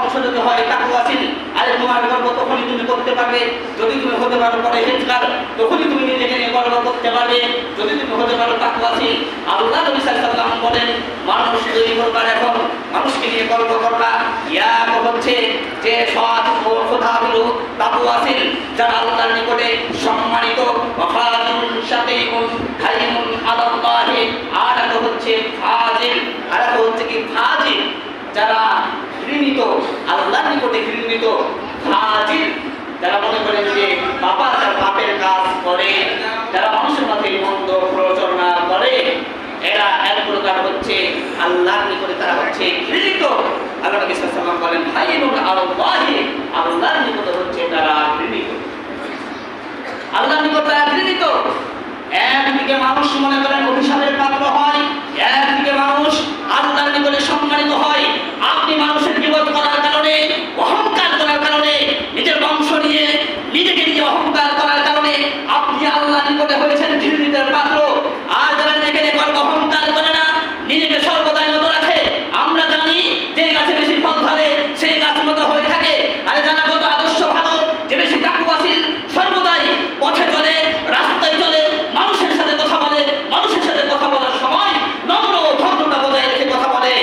বংশ যদি হয় তাকওয়াশীল, আরে তোমার গর্ব তখনই তুমি করতে পারবে যদি তুমি হতে পারো পরহেজগার, তখনই তুমি নিজেকে নিয়ে গর্ব করতে পারবে যদি তুমি হতে পারো তাকওয়াশীল। আল্লাহ নবী সাল্লাল্লাহু আলাইহি ওয়াসাল্লাম বলেন, মানুষ দুই প্রকার, এখন মানুষকে নিয়ে গর্ব করবা। এক হচ্ছে যে সৎ ও খোদাভীরু তাকওয়াশীল, যারা আল্লাহর নিকটে সম্মানিত, ওয়াফাদুল শাকিউন হালিমুন আলাল্লাহি। আর এক হচ্ছে ফাজিল, আর এক হচ্ছে কি ফাজিল, যারা ঘৃণিত, আল্লাহর নিকটে ঘৃণিত। ফাজিল যারা মনে করেন যে বাবা তার পাপের কাজ করে, যারা মানুষের মাঝে মন্দ প্রচারণা করে, এরা এক প্রকার হচ্ছে আল্লাহর নিকটে তারা হচ্ছে ঘৃণিত। আল্লাহ নবী সাল্লাল্লাহু আলাইহি ওয়াসাল্লাম বলেন, হাইনুন আলাল্লাহি, আল্লাহর নিকটে হচ্ছে তারা ঘৃণিত, আল্লাহর নিকটে তারা ঘৃণিত। একদিকে মানুষ মনে করেন অভিশাপের পাত্র হয়, একদিকে মানুষ আল্লাহর নিকটে সম্মানিত হয়। আপনি মানুষের বিপদ করার কারণে, অহংকার করার কারণে, নিজের বংশ নিয়ে নিজেকে নিয়ে অহংকার করার কারণে আপনি আল্লাহর নিকটে হয়েছেন ঘৃণিতের পাত্র। আর যারা নিজেকে নিয়ে অহংকার করে না, নিজেকে সর্বদাই মতো রাখে, আমরা জানি যে গাছে বেশি ফল ধরে সেই গাছ মতো হয়ে থাকে। আরে যারা কত আদর্শ ভালো, যে বেশি তাকওয়াশীল, সর্বদাই পথে চলে, রাস্তায় চলে, মানুষের সাথে কথা বলে, মানুষের সাথে কথা বলার সময় নম্র ভদ্রতা বজায় রেখে কথা বলে।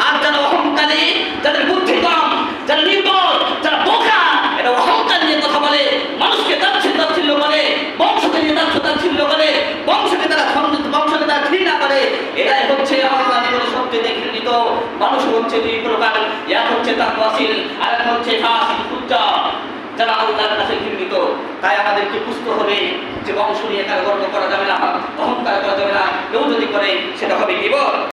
আর যারা অহংকারী, যাদের বুদ্ধি কম, যারা নির্বল, যারা বোকা, এরা অহংকার নিয়ে কথা বলে, মানুষকে তাচ্ছিল্য করে, বংশকে নিয়ে তাচ্ছিল্য করে, বংশকে তারা ঘৃণা করে। এরাই হচ্ছে আল্লাহর নিকটে সবচেয়ে ঘৃণিত মানুষ। হচ্ছে দুই প্রকার, এক হচ্ছে তাকওয়াশীল, আর এক হচ্ছে ফাসিক ফুজ্জার, যারা আল্লাহর কাছে ঘৃণিত। তাই আমাদেরকে বুঝতে হবে যে বংশ নিয়ে কারো গর্ব করা যাবে না, অহংকার করা যাবে না। কেউ যদি করে সেটা হবে গীবত।